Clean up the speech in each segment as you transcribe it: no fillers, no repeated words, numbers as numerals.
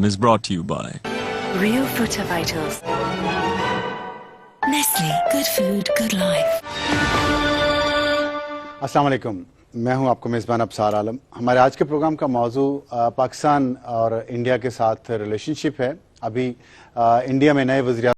program is brought to you by Real Fruta Vitals. Nestle, good food, good life. السلام علیکم، میں ہوں آپ کو میزبان ابصار عالم۔ ہمارے آج کے پروگرام کا موضوع پاکستان اور انڈیا کے ساتھ ریلیشن شپ ہے۔ ابھی انڈیا میں نئے وزیر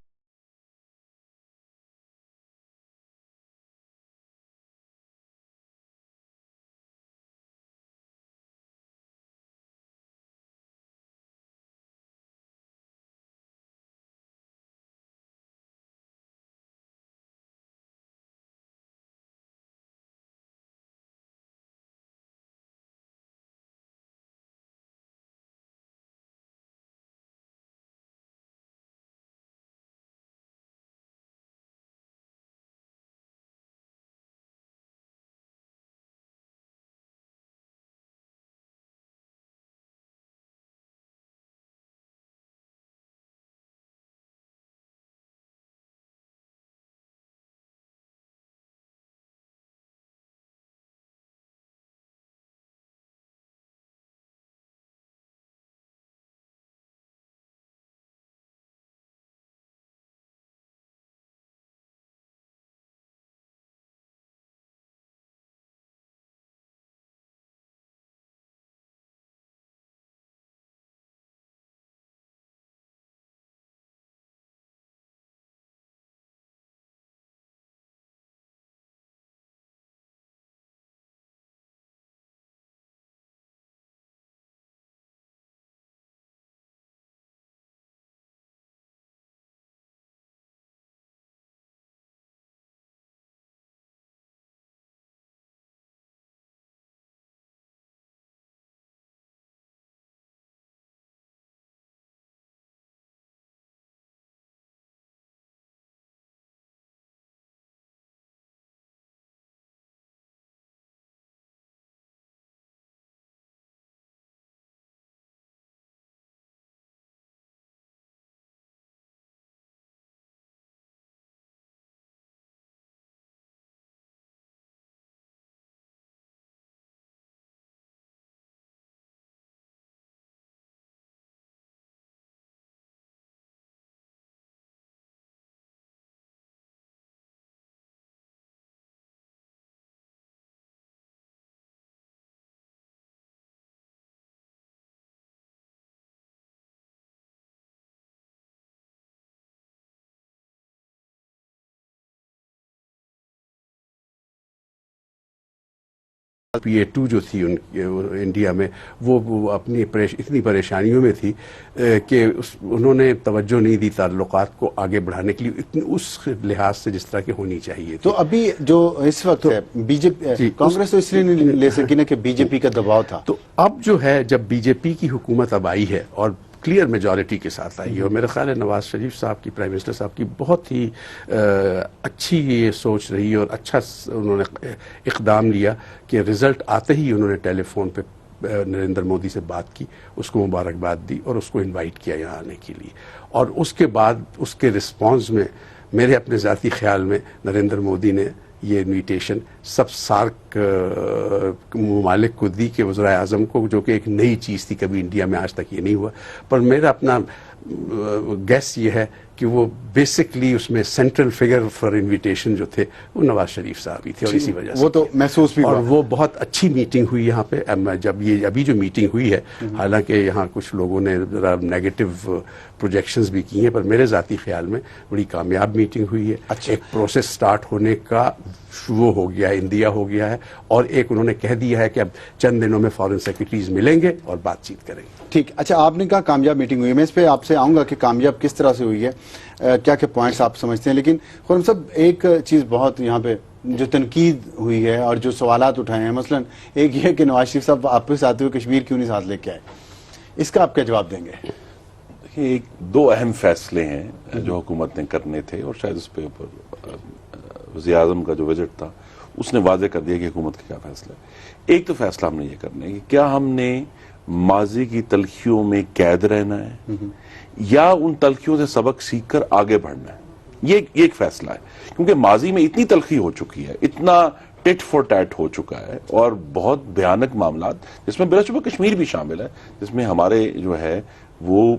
PA2 جو تھی انڈیا میں وہ اپنی اتنی پریشانیوں میں تھی کہ انہوں نے توجہ نہیں دی تعلقات کو آگے بڑھانے کے لیے اس لحاظ سے جس طرح کی ہونی چاہیے۔ تو ابھی جو اس وقت ہے بی جے پی کانگریس تو اس لیے نہیں لے سکی نا کہ بی جے پی کا دباؤ تھا، تو اب جو ہے جب بی جے پی کی حکومت اب آئی ہے اور کلیئر میجورٹی کے ساتھ آئی ہے، اور میرا خیال ہے نواز شریف صاحب کی، پرائم منسٹر صاحب کی بہت ہی اچھی یہ سوچ رہی اور اچھا انہوں نے اقدام لیا کہ رزلٹ آتے ہی انہوں نے ٹیلی فون پہ نریندر مودی سے بات کی، اس کو مبارکباد دی اور اس کو انوائٹ کیا یہاں آنے کے لیے، اور اس کے بعد اس کے رسپانس میں میرے اپنے ذاتی خیال میں نریندر مودی نے یہ انویٹیشن سب سارک ممالک کو دی کہ وزراء اعظم کو، جو کہ ایک نئی چیز تھی، کبھی انڈیا میں آج تک یہ نہیں ہوا۔ پر میرا اپنا گیس یہ ہے کہ وہ بیسکلی اس میں سینٹرل فگر فار انویٹیشن جو تھے وہ نواز شریف صاحب ہی تھے، اور اسی وجہ سے وہ تو محسوس بھی اور وہ بہت اچھی میٹنگ ہوئی یہاں پہ۔ جب یہ ابھی جو میٹنگ ہوئی ہے، حالانکہ یہاں کچھ لوگوں نے ذرا نیگیٹو پروجیکشنز بھی کی ہیں، پر میرے ذاتی خیال میں بڑی کامیاب میٹنگ ہوئی ہے۔ ایک پروسیس سٹارٹ ہونے کا وہ ہو گیا ہے، اندیا ہو گیا ہے، اور ایک انہوں نے کہہ دیا ہے کہ اب چند دنوں میں فارن سیکرٹریز ملیں گے اور بات چیت کریں گے۔ ٹھیک، اچھا آپ نے کہا کامیاب میٹنگ ہوئی ہے، میں اس پہ آپ سے آؤں گا کہ کامیاب کس طرح سے ہوئی ہے، کیا کیا پوائنٹس آپ سمجھتے ہیں، لیکن خرم صاحب ایک چیز بہت یہاں پہ جو تنقید ہوئی ہے اور جو سوالات اٹھائے ہیں، مثلا ایک یہ کہ نواز شریف صاحب واپس آتے ہوئے کشمیر کیوں نہیں ساتھ لے کے آئے، اس کا آپ کیا جواب دیں گے؟ دیکھیے، دو اہم فیصلے ہیں جو حکومت نے کرنے تھے، اور شاید اس پہ وزیر اعظم کا جو وزٹ تھا اس نے واضح کر دیا کہ حکومت کا کیا فیصلہ ہے۔ ایک تو فیصلہ ہم نے یہ کرنا ہے کہ کیا ہم نے ماضی کی تلخیوں میں قید رہنا ہے یا ان تلخیوں سے سبق سیکھ کر آگے بڑھنا ہے، یہ ایک فیصلہ ہے، کیونکہ ماضی میں اتنی تلخی ہو چکی ہے، اتنا ٹٹ فور ٹیٹ ہو چکا ہے، اور بہت بھیانک معاملات جس میں بلا شبہ کشمیر بھی شامل ہے، جس میں ہمارے جو ہے وہ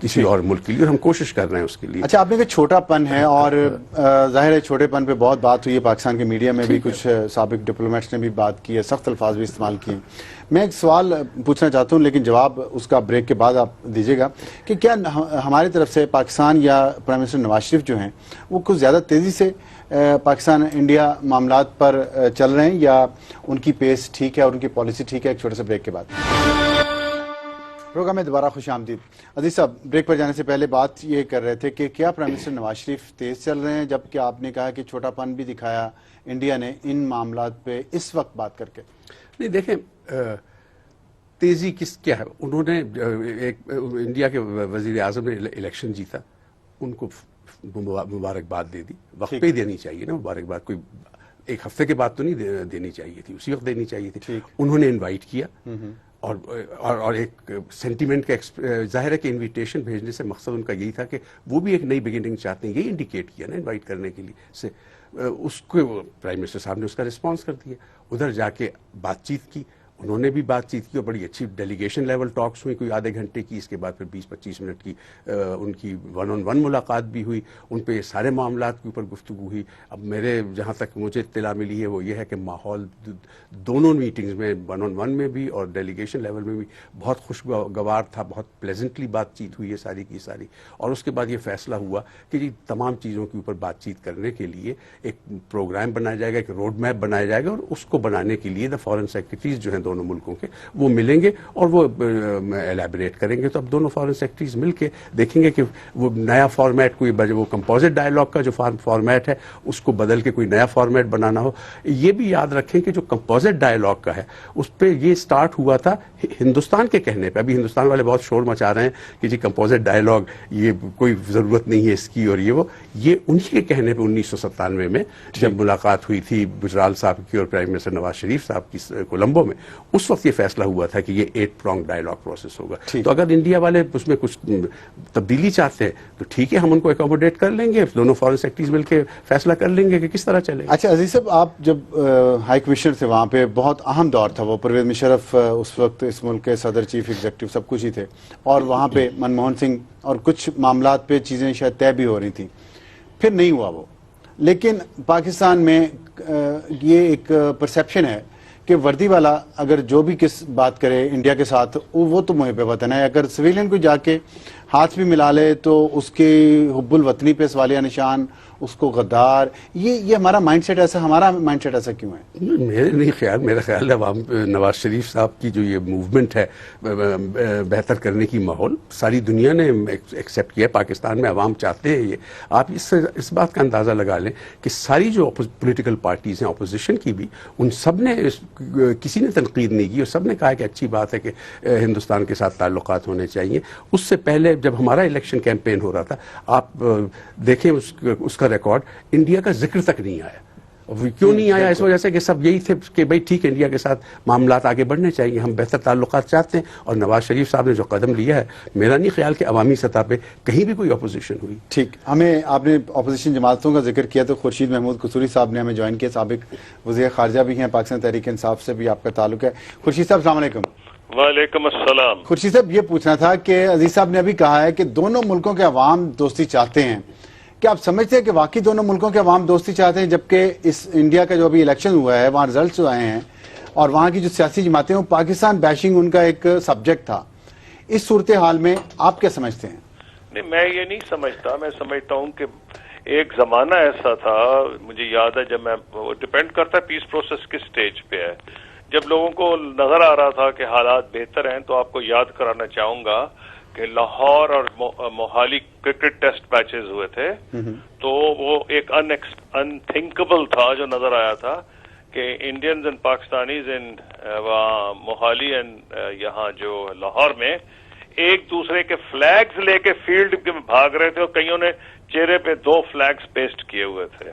کسی اور ملک کے لیے، اور ہم کوشش کر رہے ہیں اس کے لیے. اچھا، آپ نے کہا چھوٹا پن ہے، اور ظاہر ہے چھوٹے پن پہ بہت بات ہوئی ہے، پاکستان کے میڈیا میں بھی کچھ سابق ڈپلومیٹس نے بھی بات کی ہے، سخت الفاظ بھی استعمال کیے. میں ایک سوال پوچھنا چاہتا ہوں، لیکن جواب اس کا بریک کے بعد آپ دیجیے گا، کہ کیا ہماری طرف سے پاکستان یا پرائم منسٹر نواز شریف جو ہیں وہ کچھ زیادہ تیزی سے پاکستان انڈیا معاملات پر چل رہے ہیں، یا ان کی پیس ٹھیک ہے اور ان کی پالیسی ٹھیک ہے؟ ایک چھوٹے سے بریک کے بعد پروگرام میں دوبارہ خوش آمدید. عزیز صاحب، بریک پر جانے سے پہلے بات یہ کر رہے تھے کہ کیا پرائم منسٹر نواز شریف تیز چل رہے ہیں، جبکہ آپ نے کہا کہ چھوٹا پن بھی دکھایا انڈیا نے ان معاملات پہ اس وقت بات کر کے. نہیں دیکھیں، تیزی کیا ہے، انہوں نے ایک انڈیا کے وزیر اعظم نے الیکشن جیتا، ان کو مبارکباد دے دی، وقت پہ ہی دینی چاہیے نا مبارکباد، کوئی ایک ہفتے کے بعد تو نہیں دینی چاہیے تھی، اسی وقت دینی چاہیے تھی. انہوں نے انوائٹ کیا اور ایک سینٹیمنٹ کا ظاہر ہے کہ انویٹیشن بھیجنے سے مقصد ان کا یہی تھا کہ وہ بھی ایک نئی بگننگ چاہتے ہیں، یہی انڈیکیٹ کیا نا انوائٹ کرنے کے لیے سے. اس کو پرائم منسٹر صاحب نے اس کا رسپانس کر دیا، ادھر جا کے بات چیت کی، انہوں نے بھی بات چیت کی اور بڑی اچھی ڈیلیگیشن لیول ٹاکس ہوئی، کوئی آدھے گھنٹے کی، اس کے بعد پھر 20-25 منٹ کی ان کی 1-on-1 ملاقات بھی ہوئی، ان پہ یہ سارے معاملات کے اوپر گفتگو ہوئی. اب میرے جہاں تک مجھے اطلاع ملی ہے وہ یہ ہے کہ ماحول دونوں میٹنگز میں 1-on-1 میں بھی اور ڈیلیگیشن لیول میں بھی بہت خوشگوار تھا، بہت پلیزنٹلی بات چیت ہوئی ہے ساری کی ساری. اور اس کے بعد یہ فیصلہ ہوا کہ جی تمام چیزوں کے اوپر بات چیت کرنے کے لیے ایک پروگرام بنایا جائے گا، ایک روڈ میپ بنایا جائے گا، اور اس کو بنانے کے لیے فارن سیکرٹریز جو ہیں دونوں ملکوں کے وہ ملیں گے اور وہ ایلیبریٹ کریں گے. تو اب دونوں فارن سیکرٹریز مل کے دیکھیں گے کہ وہ نیا فارمیٹ، کوئی وہ کمپوزٹ ڈائلاگ کا جو فارمیٹ ہے اس کو بدل کے کوئی نیا فارمیٹ بنانا ہو. یہ بھی یاد رکھیں کہ جو کمپوزٹ ڈائلاگ کا ہے اس پہ یہ سٹارٹ ہوا تھا ہندوستان کے کہنے پہ. ابھی ہندوستان والے بہت شور مچا رہے ہیں کہ جی کمپوزٹ ڈائلاگ یہ کوئی ضرورت نہیں ہے اس کی، اور یہ انہی کے کہنے پہ 1997 میں جب ملاقات ہوئی تھی گجرال صاحب کی اور پرائم منسٹر نواز شریف صاحب کی کولمبو میں، اس وقت یہ فیصلہ ہوا تھا کہ یہ 8 pronged ڈائلاگ پروسیس ہوگا. تو اگر انڈیا والے اس میں کچھ تبدیلی چاہتے ہیں تو ٹھیک ہے، ہم ان کو اکوموڈیٹ کر لیں گے، دونوں فارن سیکرٹریز مل کے فیصلہ کر لیں گے کہ کس طرح چلے. اچھا عزیز صاحب، آپ جب ہائی کمشنر تھے وہاں پہ بہت اہم دور تھا وہ، پرویز مشرف اس وقت اس ملک کے صدر، چیف ایگزیکٹو سب کچھ ہی تھے، اور وہاں پہ منموہن سنگھ اور کچھ معاملات پہ چیزیں شاید طے بھی ہو رہی تھیں، پھر نہیں ہوا وہ. لیکن پاکستان میں یہ ایک پرسیپشن ہے کہ وردی والا اگر جو بھی کس بات کرے انڈیا کے ساتھ وہ تو محب وطن ہے، اگر سویلین کو جا کے ہاتھ بھی ملا لے تو اس کے حب الوطنی پہ سوالیہ نشان، اس کو غدار. یہ ہمارا مائنڈ سیٹ ایسا، ہمارا مائنڈ سیٹ ایسا کیوں ہے؟ میرا خیال ہے عوام نواز شریف صاحب کی جو یہ موومنٹ ہے بہتر کرنے کی ماحول ساری دنیا نے ایکسیپٹ کیا ہے. پاکستان میں عوام چاہتے ہیں یہ. آپ اس بات کا اندازہ لگا لیں کہ ساری جو پولیٹیکل پارٹیز ہیں اپوزیشن کی بھی، ان سب نے کسی نے تنقید نہیں کی اور سب نے کہا کہ اچھی بات ہے کہ ہندوستان کے ساتھ تعلقات ہونے چاہیے. اس سے پہلے جب ہمارا الیکشن کیمپین ہو رہا تھا، آپ دیکھیں اس کا ریکارڈ، انڈیا کا ذکر تک نہیں آیا. کیوں نہیں آیا؟ اس وجہ سے کہ سب یہی تھے کہ بھائی ٹھیک ہے انڈیا کے ساتھ معاملات آگے بڑھنے چاہیے، ہم بہتر تعلقات چاہتے ہیں. اور نواز شریف صاحب نے جو قدم لیا ہے، میرا نہیں خیال کہ عوامی سطح پہ کہیں بھی کوئی اپوزیشن ہوئی. ٹھیک، آپ نے اپوزیشن جماعتوں کا ذکر کیا تو خورشید محمود قصوری صاحب نے ہمیں جوائن کیا، سابق وزیر خارجہ بھی ہیں، پاکستان تحریک انصاف سے بھی آپ کا تعلق ہے. خورشید صاحب السلام علیکم. وعلیکم السلام. خورشید صاحب یہ پوچھنا تھا کہ عزیز صاحب نے ابھی کہا ہے کہ دونوں ملکوں کے عوام دوستی چاہتے ہیں. کیا آپ سمجھتے ہیں کہ واقعی دونوں ملکوں کے عوام دوستی چاہتے ہیں؟ جبکہ اس انڈیا کا جو ابھی الیکشن ہوا ہے وہاں رزلٹس آئے ہیں اور وہاں کی جو سیاسی جماعتیں ہیں پاکستان بیشنگ ان کا ایک سبجیکٹ تھا. اس صورتحال میں آپ کیا سمجھتے ہیں؟ نہیں، میں یہ نہیں سمجھتا. میں سمجھتا ہوں کہ ایک زمانہ ایسا تھا، مجھے یاد ہے، جب میں ڈیپینڈ کرتا ہے پیس پروسیس کس سٹیج پہ ہے. جب لوگوں کو نظر آ رہا تھا کہ حالات بہتر ہیں، تو آپ کو یاد کرانا چاہوں گا کہ لاہور اور موہالی کرکٹ ٹیسٹ میچز ہوئے تھے، تو وہ ایک انتھنکبل تھا جو نظر آیا تھا کہ Indians and Pakistanis in Mohali and یہاں جو لاہور میں ایک دوسرے کے فلیگز لے کے فیلڈ میں بھاگ رہے تھے اور کئیوں نے چہرے پہ 2 فلیگز پیسٹ کیے ہوئے تھے.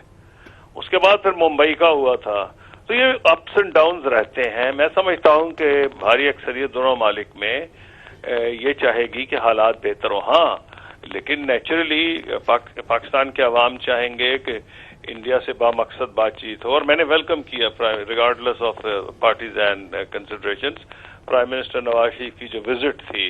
اس کے بعد پھر ممبئی کا ہوا تھا. تو یہ اپس اینڈ ڈاؤنز رہتے ہیں. میں سمجھتا ہوں کہ بھاری اکثریت دونوں ممالک میں یہ چاہے گی کہ حالات بہتر ہو. ہاں، لیکن نیچرلی پاکستان کے عوام چاہیں گے کہ انڈیا سے بامقصد بات چیت ہو. اور میں نے ویلکم کیا regardless of parties and considerations prime minister Nawaz Sharif کی جو وزٹ تھی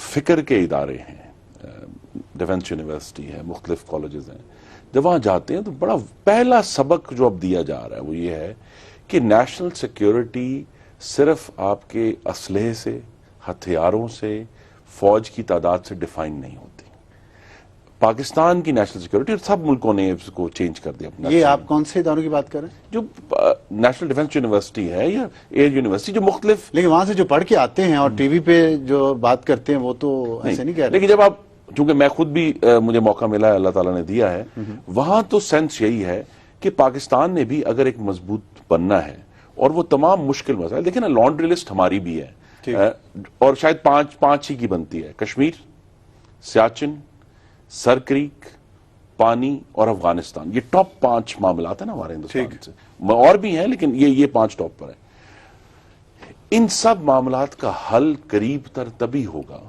فکر کے ادارے ہیں، ڈیفنس یونیورسٹی ہے، مختلف کالجز ہیں، جب وہاں جاتے ہیں تو بڑا پہلا سبق جو اب دیا جا رہا ہے وہ یہ ہے کہ نیشنل سیکیورٹی صرف آپ کے اسلحے سے، ہتھیاروں سے، فوج کی تعداد سے ڈیفائن نہیں ہوتی۔ پاکستان کی نیشنل سیکیورٹی سب ملکوں نے اس کو چینج کر دیا اپنا۔ یہ آپ کون سے اداروں کی بات کر رہے ہیں؟ جو نیشنل ڈیفنس یونیورسٹی ہے یا ایئر یونیورسٹی، جو مختلف، لیکن وہاں سے جو پڑھ کے آتے ہیں اور ٹی وی پہ جو بات کرتے ہیں وہ تو ایسے نہیں کہہ رہے۔ لیکن جب آپ، چونکہ میں خود بھی مجھے موقع ملا ہے، اللہ تعالیٰ نے دیا ہے، وہاں تو سینس یہی ہے کہ پاکستان نے بھی اگر ایک مضبوط بننا ہے اور وہ تمام مشکل مسائل، دیکھیں نا لانڈری لسٹ ہماری بھی ہے اور شاید پانچ ہی کی بنتی ہے، کشمیر، سیاچن، سر کریک، پانی اور افغانستان، یہ ٹاپ 5 معاملات ہیں نا ہمارے ہندوستان سے، اور بھی ہیں لیکن یہ 5 ٹاپ پر ہیں۔ ان سب معاملات کا حل قریب تر تبھی ہوگا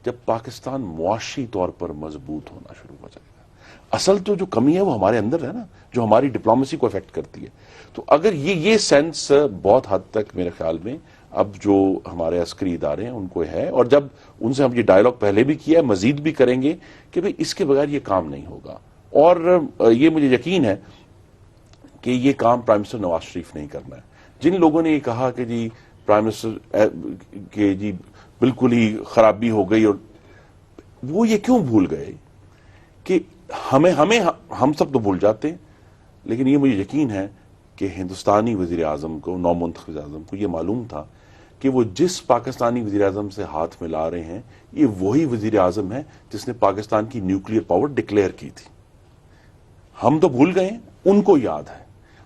جب پاکستان معاشی طور پر مضبوط ہونا شروع ہو جائے گا۔ اصل تو جو کمی ہے وہ ہمارے اندر ہے نا، جو ہماری ڈپلومیسی کو افیکٹ کرتی ہے۔ تو اگر یہ سینس بہت حد تک میرے خیال میں اب جو ہمارے عسکری ادارے ہیں ان کو ہے، اور جب ان سے ہم یہ ڈائیلاگ پہلے بھی کیا ہے، مزید بھی کریں گے کہ بھئی اس کے بغیر یہ کام نہیں ہوگا۔ اور یہ مجھے یقین ہے کہ یہ کام پرائم منسٹر نواز شریف نے ہی کرنا ہے۔ جن لوگوں نے یہ کہا کہ جی پرائم منسٹر کہ جی بالکل ہی خرابی ہو گئی، اور وہ یہ کیوں بھول گئے کہ ہم سب تو بھول جاتے ہیں، لیکن یہ مجھے یقین ہے کہ ہندوستانی وزیر اعظم کو، نو منتخب وزیر اعظم کو یہ معلوم تھا کہ وہ جس پاکستانی وزیر اعظم سے ہاتھ ملا رہے ہیں یہ وہی وزیر اعظم ہے جس نے پاکستان کی نیوکلیئر پاور ڈکلیئر کی تھی۔ ہم تو بھول گئے ہیں، ان کو یاد ہے،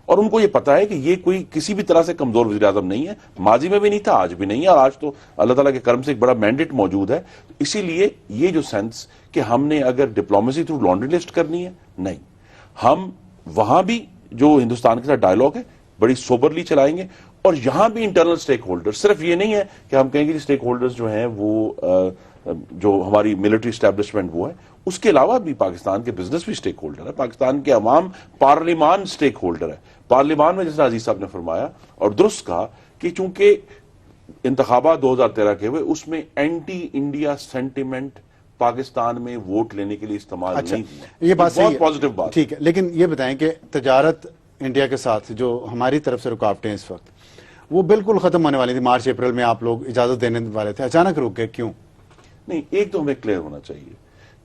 اور ان کو یہ پتا ہے کہ یہ کوئی کسی بھی طرح سے کمزور وزیر اعظم نہیں ہے، ماضی میں بھی نہیں تھا، آج بھی نہیں ہے، اور آج تو اللہ تعالیٰ کے کرم سے ایک بڑا مینڈیٹ موجود ہے۔ اسی لیے یہ جو سینس کہ ہم نے اگر ڈپلومیسی تھرو لانڈری لسٹ کرنی ہے، نہیں، ہم وہاں بھی جو ہندوستان کے ساتھ ڈائیلاگ ہے بڑی سوبرلی چلائیں گے، اور یہاں بھی انٹرنل سٹیک ہولڈر، صرف یہ نہیں ہے کہ ہم کہیں گے کہ سٹیک ہولڈرز جو ہیں وہ جو ہماری ملٹری اسٹیبلشمنٹ وہ ہے، اس کے علاوہ بھی پاکستان کے بزنس بھی سٹیک ہولڈر ہے، پاکستان کے عوام، پارلیمان سٹیک ہولڈر ہے۔ پارلیمان میں جس طرح عزیز صاحب نے فرمایا اور درست کہا کہ چونکہ انتخابات 2013 کے ہوئے، اس میں اینٹی انڈیا سینٹیمنٹ پاکستان میں ووٹ لینے کے لیے استعمال نہیں ہوا۔ یہ بات بہت پازیٹیو بات، ٹھیک ہے، لیکن یہ بتائیں کہ تجارت انڈیا کے ساتھ جو ہماری طرف سے رکاوٹیں اس وقت وہ بالکل ختم ہونے والی تھی، مارچ اپریل میں آپ لوگ اجازت دینے والے تھے، اچانک رک گئے، کیوں؟ نہیں، ایک تو ہمیں کلیئر ہونا چاہیے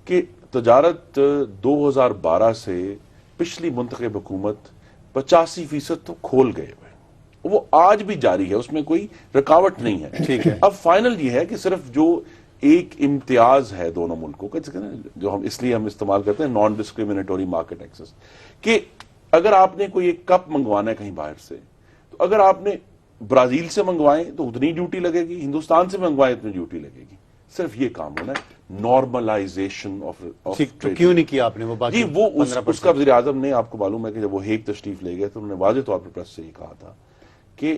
کہ تجارت 2012 سے پچھلی منتخب حکومت 85% تو کھول گئے ہوئے، وہ آج بھی جاری ہے، اس میں کوئی رکاوٹ نہیں ہے۔ ٹھیک ہے، اب فائنل یہ ہے کہ صرف جو ایک امتیاز ہے دونوں ملکوں کا، جو ہم اس لیے ہم استعمال کرتے ہیں نان ڈسکریمنیٹوری مارکیٹ ایکسس، کہ اگر آپ نے کوئی ایک کپ منگوانا ہے کہیں باہر سے، تو اگر آپ نے برازیل سے منگوائیں تو اتنی ڈیوٹی لگے گی، ہندوستان سے منگوائیں اتنی ڈیوٹی لگے گی۔ صرف یہ کام ہونا ہے، نارملائزیشن آف تو کیوں نہیں کیا آپ نے وہ باقی؟ جی وہ اس کا وزیر اعظم نے، آپ کو معلوم ہے کہ جب وہ ہیگ تشریف لے گئے تو انہوں نے واضح طور پر پریس سے یہ کہا تھا کہ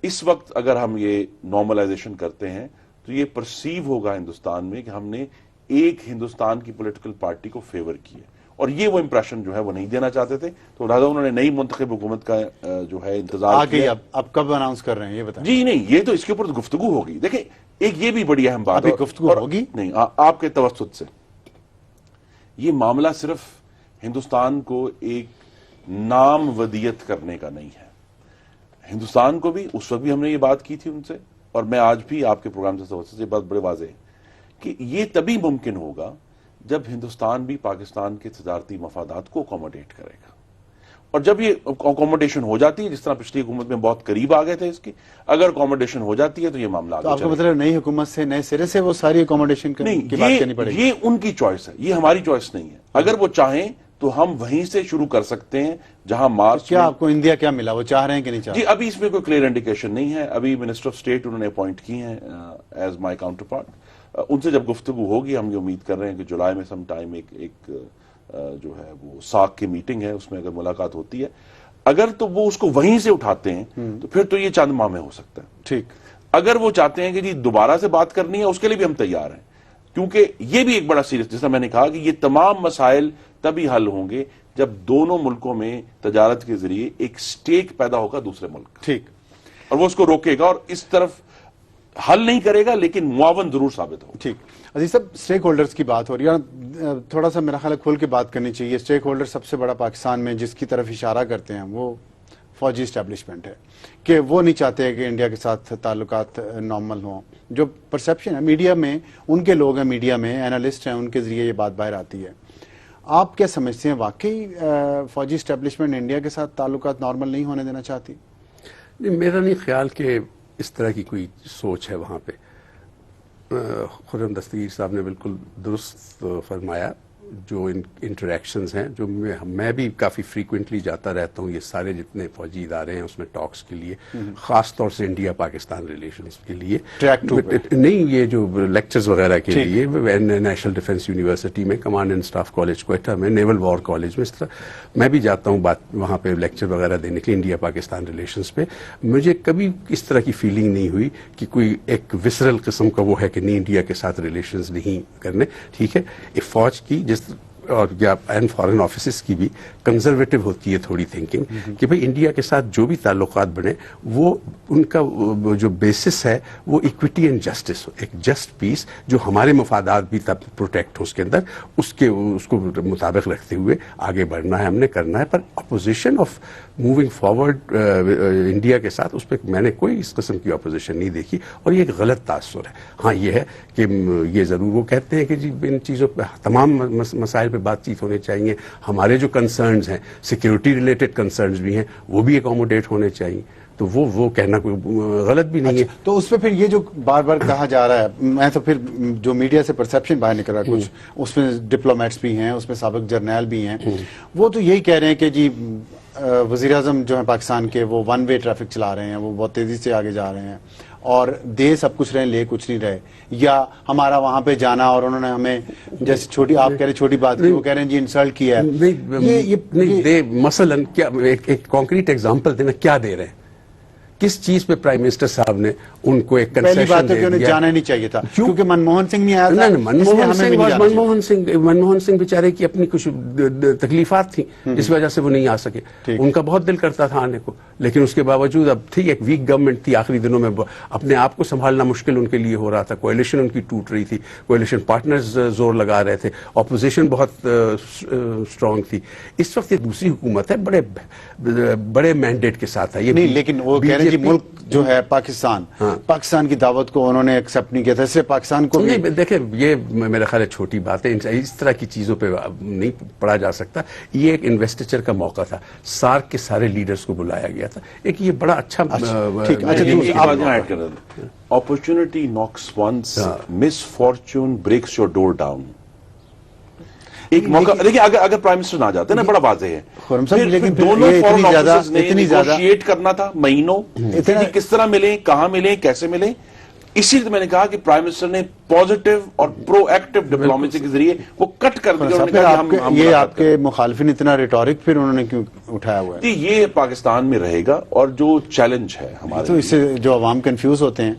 اس وقت اگر ہم یہ نارملائزیشن کرتے ہیں تو یہ پرسیو ہوگا ہندوستان میں کہ ہم نے ایک ہندوستان کی پولیٹیکل پارٹی کو فیور کیا، اور یہ وہ امپریشن جو ہے وہ نہیں دینا چاہتے تھے، تو لہٰذا انہوں نے نئی منتخب حکومت کا جو ہے انتظار کیا۔ اب کب اناؤنس کر رہے ہیں یہ بتائیں؟ جی نہیں، یہ تو اس کے اوپر گفتگو ہوگی۔ دیکھیں ایک یہ بھی بڑی اہم بات ہے، گفتگو ہوگی نہیں آپ کے توسط سے، یہ معاملہ صرف ہندوستان کو ایک نام ودیت کرنے کا نہیں ہے، ہندوستان کو بھی، اس وقت بھی ہم نے یہ بات کی تھی ان سے، اور میں آج بھی آپ کے پروگرام سے توسط سے یہ بات بڑے واضح ہے کہ یہ تبھی ممکن ہوگا جب ہندوستان بھی پاکستان کے تجارتی مفادات کو اکوموڈیٹ کرے گا، اور جب یہ اکوموڈیشن ہو جاتی ہے، جس طرح پچھلی حکومت میں بہت قریب آ گئے تھے اس کی، اگر اکوموڈیشن ہو جاتی ہے تو یہ معاملہ آگے آپ کا مطلب نئی حکومت سے نئے سرے سے وہ ساری اکوموڈیشن کی بات کرنی پڑے گی؟ یہ ان کی چوائس ہے، یہ ہماری چوائس نہیں ہے۔ اگر وہ چاہیں تو ہم وہیں سے شروع کر سکتے ہیں جہاں مارچ۔ کیا آپ کو انڈیا کیا ملا، وہ چاہ رہے ہیں کہ نہیں چاہ رہے؟ جی ابھی اس میں کوئی کلیئر انڈیکیشن نہیں ہے، ابھی منسٹر آف اسٹیٹ انہوں نے اپوائنٹ کی ہیں ایز مائی کاؤنٹر پارٹ، ان سے جب گفتگو ہوگی ہم یہ امید کر رہے ہیں کہ جولائی میں سم ٹائم ایک جو ہے وہ ساک کی میٹنگ ہے، اس میں اگر ملاقات ہوتی ہے، اگر تو وہ اس کو وہیں سے اٹھاتے ہیں تو پھر تو یہ چند ماہ میں ہو سکتا ہے۔ ٹھیک، اگر وہ چاہتے ہیں کہ جی دوبارہ سے بات کرنی ہے، اس کے لیے بھی ہم تیار ہیں، کیونکہ یہ بھی ایک بڑا سیریس، جیسا میں نے کہا کہ یہ تمام مسائل تبھی حل ہوں گے جب دونوں ملکوں میں تجارت کے ذریعے ایک سٹیک پیدا ہوگا دوسرے ملک، ٹھیک، اور وہ اس کو روکے گا، اور اس طرف حل نہیں کرے گا لیکن معاون ضرور ثابت ہوگا. ٹھیک عزیز صاحب، اسٹیک ہولڈرز کی بات ہو رہی ہے، تھوڑا سا میرا خیال ہے کھول کے بات کرنی چاہیے. اسٹیک ہولڈر سب سے بڑا پاکستان میں جس کی طرف اشارہ کرتے ہیں وہ فوجی اسٹیبلشمنٹ ہے کہ وہ نہیں چاہتے کہ انڈیا کے ساتھ تعلقات نارمل ہوں. جو پرسیپشن ہے میڈیا میں، ان کے لوگ ہیں میڈیا میں، اینالسٹ ہیں، ان کے ذریعے یہ بات باہر آتی ہے. آپ کیا سمجھتے ہیں واقعی فوجی اسٹیبلشمنٹ انڈیا کے ساتھ تعلقات نارمل نہیں ہونے دینا چاہتی؟ میرا نہیں خیال کہ اس طرح کی کوئی سوچ ہے وہاں پہ. خرم دستگیر صاحب نے بالکل درست فرمایا. جو انٹریکشنز ہیں، جو میں بھی کافی فریکوینٹلی جاتا رہتا ہوں، یہ سارے جتنے فوجی ادارے ہیں اس میں ٹاکس کے لیے، خاص طور سے انڈیا پاکستان ریلیشنز کے لیے، نہیں یہ جو لیکچرز وغیرہ کے لیے، نیشنل ڈیفنس یونیورسٹی میں، command and staff college Quetta میں، نیول وار کالج میں، اس طرح میں بھی جاتا ہوں وہاں پہ لیکچر وغیرہ دینے کے لیے انڈیا پاکستان ریلیشنز پہ. مجھے کبھی اس طرح کی فیلنگ نہیں ہوئی کہ کوئی ایک وسرل قسم کا وہ ہے کہ نہیں انڈیا کے ساتھ ریلیشنز نہیں کرنے. ٹھیک ہے، ایک فوج کی جس اور اینڈ فارن آفیسز کی بھی کنزرویٹو ہوتی ہے تھوڑی تھنکنگ کہ بھئی انڈیا کے ساتھ جو بھی تعلقات بنے وہ ان کا جو بیسس ہے وہ ایکویٹی اینڈ جسٹس ہو، ایک جسٹ پیس جو ہمارے مفادات بھی تب پروٹیکٹ ہو اس کے اندر، اس کو مطابق رکھتے ہوئے آگے بڑھنا ہے، ہم نے کرنا ہے. Proposition of moving forward India کے ساتھ، اس پہ میں نے کوئی اس قسم کی اپوزیشن نہیں دیکھی، اور یہ ایک غلط تاثر ہے. ہاں یہ ہے کہ یہ ضرور وہ کہتے ہیں کہ جی ان چیزوں پہ تمام مسائل پہ بات چیت ہونے چاہیے، ہمارے جو کنسرنز ہیں سیکیورٹی ریلیٹڈ کنسرنز بھی ہیں وہ بھی اکوموڈیٹ ہونے چاہیے. تو وہ کہنا کوئی غلط بھی نہیں ہے. تو اس پہ پھر یہ جو بار بار کہا جا رہا ہے، میں تو پھر جو میڈیا سے پرسیپشن باہر نکل رہا ہے، کچھ اس میں ڈپلومیٹس بھی ہیں، اس میں سابق جرنیل بھی ہیں، وہ تو یہی کہہ رہے ہیں کہ جی وزیر اعظم جو ہیں پاکستان کے وہ ون وے ٹریفک چلا رہے ہیں، وہ بہت تیزی سے آگے جا رہے ہیں اور دے سب کچھ رہے لے کچھ نہیں رہے. یا ہمارا وہاں پہ جانا اور انہوں نے ہمیں جیسے چھوٹی، آپ کہہ رہے چھوٹی بات کی، وہ کہہ رہے ہیں جی انسلٹ کیا ہے. مثلاً کیا ایک کانکریٹ ایگزامپل دینا، کیا دے رہے ہیں، کس چیز پہ پرائم منسٹر صاحب نے ان کو ایک پہلی بات ہے کہ انہیں جانا نہیں چاہیے تھا کیونکہ منموہن سنگھ نہیں آیا تھا. منموہن سنگھ بیچارے کی اپنی کچھ تکلیفات تھیں اس وجہ سے وہ نہیں آ سکے. ان کا بہت دل کرتا تھا آنے کو، لیکن اس کے باوجود اب تھی ایک ویک گورنمنٹ تھی، آخری دنوں میں اپنے آپ کو سنبھالنا مشکل ان کے لیے ہو رہا تھا. کوalition ان کی ٹوٹ رہی تھی، کوalition پارٹنرز زور لگا رہے تھے، اپوزیشن بہت اسٹرانگ تھی. اس وقت یہ دوسری حکومت ہے، بڑے مینڈیٹ کے ساتھ ہے یہ. نہیں لیکن وہ کہہ رہے ہیں جی ملک جو ہے پاکستان کی دعوت کو انہوں نے ایکسپٹ نہیں کیا تھا، اس لیے پاکستان کو نہیں. دیکھیں یہ میرا خیال ہے چھوٹی بات ہے، اس طرح کی چیزوں پہ نہیں پڑھا جا سکتا. یہ ایک انویسٹیچر کا موقع تھا، سارک کے سارے لیڈرز کو بلایا گیا تھا. ایک یہ بڑا اچھا opportunity knocks once, misfortune breaks your door down. ایک موقع دیکھیں، اگر پرائم منسٹر نہ جاتے نا، بڑا واضح ہے، لیکن دونوں فورن آفیسرز نے نیگوشیٹ کرنا تھا مہینوں، کس طرح ملیں، کہاں ملیں، کیسے ملیں. اسی لیے میں نے کہا کہ پرائم منسٹر نے پازیٹیو اور پرو ایکٹیو ڈپلومیسی کے ذریعے وہ کٹ کر دیا. یہ آپ کے مخالفین اتنا ریٹورک پھر انہوں نے کیوں اٹھایا ہوا ہے؟ یہ پاکستان میں رہے گا، اور جو چیلنج ہے ہمارے تو اس سے جو عوام کنفیوز ہوتے ہیں.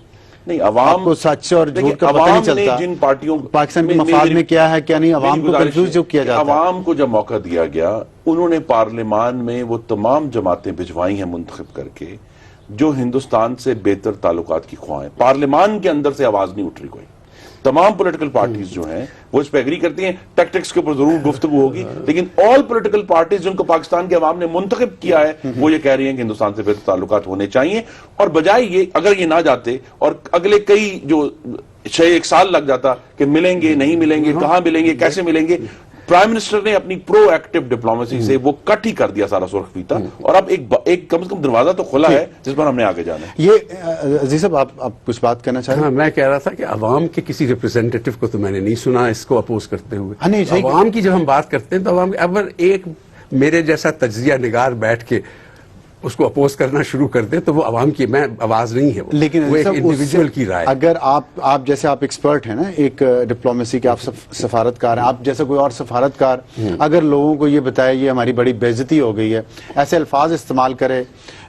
نہیں، عوام کو سچ اور جھوٹ کا پتہ نہیں چلتا، جن پارٹیوں پاکستان کے مفاد میں کیا ہے کیا نہیں، عوام کو کنفیوز جو کیا جاتا ہے. عوام کو جب موقع دیا گیا، انہوں نے پارلیمان میں وہ تمام جماعتیں بھجوائی ہیں منتخب کر کے جو ہندوستان سے بہتر تعلقات کی خواہاں ہیں. پارلیمان کے اندر سے آواز نہیں اٹھ رہی کوئی. تمام پولیٹیکل پارٹیز جو ہیں وہ اس پہ ایگری کرتی ہیں، ٹیکٹکس کے اوپر ضرور گفتگو ہوگی، لیکن آل پولیٹیکل پارٹیز جن کو پاکستان کے عوام نے منتخب کیا ہے وہ یہ کہہ رہی ہیں کہ ہندوستان سے بہتر تعلقات ہونے چاہیے. اور بجائے یہ، اگر یہ نہ جاتے اور اگلے کئی جو 6-1 سال لگ جاتا کہ ملیں گے نہیں ملیں گے، کہاں ملیں گے، کیسے ملیں گے، پرائم منسٹر نے اپنی پرو ایکٹیو ڈپلومیسی سے وہ کٹ ہی کر دیا سارا سرخ پیتا، اور اب ایک کم از کم دروازہ تو کھلا ہے جس پر ہم نے آگے جانا ہے. یہ عزیز صاحب آپ کچھ بات کرنا چاہیں؟ ہاں، میں کہہ رہا تھا کہ عوام کے کسی ریپرزینٹیٹو کو تو میں نے نہیں سنا اس کو اپوز کرتے ہوئے. عوام کی جب ہم بات کرتے ہیں تو عوام اگر ایک میرے جیسا تجزیہ نگار بیٹھ کے اس کو اپوز کرنا شروع کر دے تو وہ عوام کی میں آواز نہیں ہے، لیکن وہ ایک انڈیویجول کی رائے. اگر آپ جیسے آپ ایکسپرٹ ہیں نا ایک ڈپلومیسی کے، آپ سفارتکار ہیں، آپ جیسا کوئی اور سفارتکار اگر لوگوں کو یہ بتائے یہ ہماری بڑی بے عزتی ہو گئی ہے، ایسے الفاظ استعمال کرے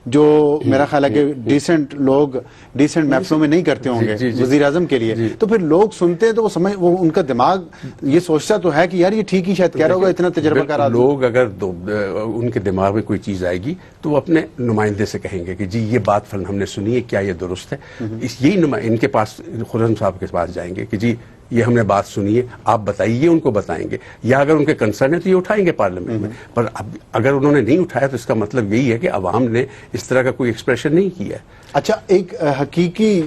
جو میرا خیال ہے کہ ڈیسنٹ لوگ ڈیسنٹ محفلوں میں نہیں کرتے ہوں گے وزیر اعظم کے لیے، تو پھر لوگ سنتے ہیں تو وہ ان کا دماغ یہ سوچتا تو ہے کہ یار یہ ٹھیک ہی شاید کہہ رہا ہوگا، اتنا تجربہ کار آدمی. لوگ اگر ان کے دماغ میں کوئی چیز آئے گی تو وہ اپنے نمائندے سے کہیں گے کہ جی یہ بات فلاں ہم نے سنی ہے، کیا یہ درست ہے؟ یہی ان کے پاس خرم صاحب کے پاس جائیں گے کہ جی یہ ہم نے بات سنی ہے، آپ بتائیے، ان کو بتائیں گے، یا اگر ان کے کنسرن ہے تو یہ اٹھائیں گے پارلیمنٹ میں. پر اب اگر انہوں نے نہیں اٹھایا تو اس کا مطلب یہی ہے کہ عوام نے اس طرح کا کوئی ایکسپریشن نہیں کیا ہے. اچھا، ایک حقیقی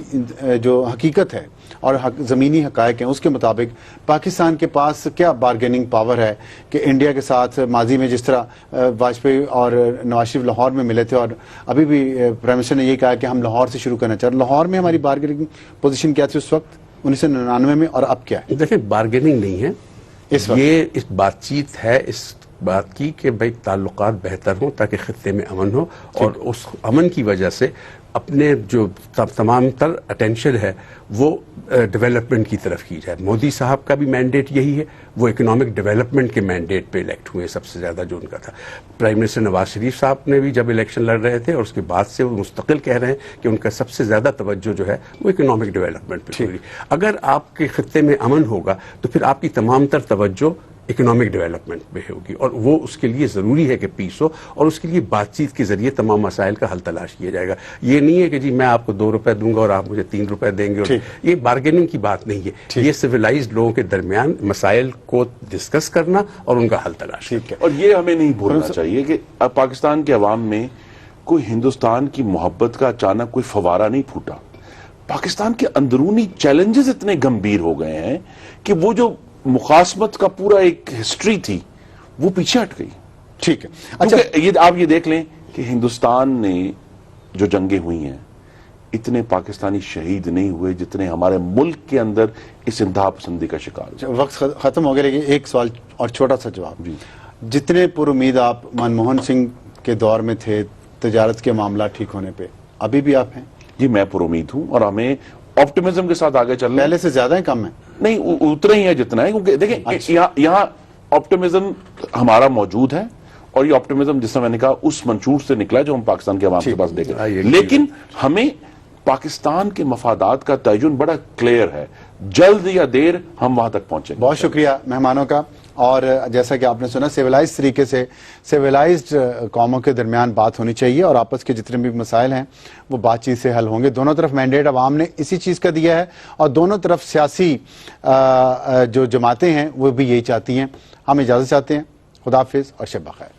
جو حقیقت ہے اور زمینی حقائق ہیں اس کے مطابق پاکستان کے پاس کیا بارگیننگ پاور ہے کہ انڈیا کے ساتھ ماضی میں جس طرح واجپئی اور نواز شریف لاہور میں ملے تھے، اور ابھی بھی پرائم منسٹر نے یہ کہا کہ ہم لاہور سے شروع کرنا چاہ رہے ہیں، لاہور میں ہماری بارگیننگ پوزیشن کیا تھی اس وقت 1999 میں اور اب کیا ہے؟ دیکھیں، بارگیننگ نہیں ہے یہ، اس بات چیت ہے اس بات کی کہ بھائی تعلقات بہتر ہوں تاکہ خطے میں امن ہو، اور اس امن کی وجہ سے اپنے جو تمام تر اٹینشن ہے وہ ڈیولپمنٹ کی طرف کی جائے. مودی صاحب کا بھی مینڈیٹ یہی ہے، وہ اکنامک ڈیولپمنٹ کے مینڈیٹ پہ الیکٹ ہوئے سب سے زیادہ جو ان کا تھا. پرائم منسٹر نواز شریف صاحب نے بھی جب الیکشن لڑ رہے تھے اور اس کے بعد سے وہ مستقل کہہ رہے ہیں کہ ان کا سب سے زیادہ توجہ جو ہے وہ اکنامک ڈیولپمنٹ پہ ہوگی. اگر آپ کے خطے میں امن ہوگا تو پھر آپ کی تمام تر توجہ اکنامک ڈیولپمنٹ میں ہوگی، اور وہ اس کے لیے ضروری ہے کہ پیس ہو، اور اس کے لیے بات چیت کے ذریعے تمام مسائل کا حل تلاش کیا جائے گا. یہ نہیں ہے کہ جی میں آپ کو 2 روپے دوں گا اور آپ مجھے 3 روپے دیں گے، اور یہ بارگیننگ کی بات نہیں ہے. یہ سویلائزڈ لوگوں کے درمیان مسائل کو ڈسکس کرنا اور ان کا حل تلاش. اور یہ ہمیں نہیں بھولنا چاہیے کہ اب پاکستان کے عوام میں کوئی ہندوستان کی محبت کا اچانک کوئی فوارہ نہیں پھوٹا. پاکستان کے اندرونی چیلنجز اتنے گمبھیر ہو گئے ہیں کہ وہ جو مخاصمت کا پورا ایک ہسٹری تھی وہ پیچھے ہٹ گئی. ٹھیک ہے. اچھا، آپ یہ دیکھ لیں کہ ہندوستان نے جو جنگیں ہوئی ہیں اتنے پاکستانی شہید نہیں ہوئے جتنے ہمارے ملک کے اندر اس انتہا پسندی کا شکار ہوئے. وقت ختم ہو گیا، لیکن ایک سوال اور چھوٹا سا جواب. جتنے پر امید آپ منموہن سنگھ کے دور میں تھے تجارت کے معاملات ٹھیک ہونے پہ، ابھی بھی آپ ہیں؟ جی میں پر امید ہوں، اور ہمیں آپٹیمزم کے ساتھ آگے چلنا. پہلے سے زیادہ کم ہے؟ نہیں، اتنا ہی ہے جتنا ہے، کیونکہ دیکھیں یہاں آپٹیمزم ہمارا موجود ہے، اور یہ آپٹیمزم جس سے میں نے کہا اس منشور سے نکلا جو ہم پاکستان کے عوام کے پاس دیکھ رہے ہیں. لیکن ہمیں پاکستان کے مفادات کا تعین بڑا کلیئر ہے، جلد یا دیر ہم وہاں تک پہنچیں گے. بہت شکریہ مہمانوں کا. اور جیسا کہ آپ نے سنا، سیولائز طریقے سے سیولائزڈ قوموں کے درمیان بات ہونی چاہیے، اور آپس کے جتنے بھی مسائل ہیں وہ بات چیت سے حل ہوں گے. دونوں طرف مینڈیٹ عوام نے اسی چیز کا دیا ہے، اور دونوں طرف سیاسی جو جماعتیں ہیں وہ بھی یہی چاہتی ہیں. ہم اجازت چاہتے ہیں. خدا حافظ اور شب بخیر.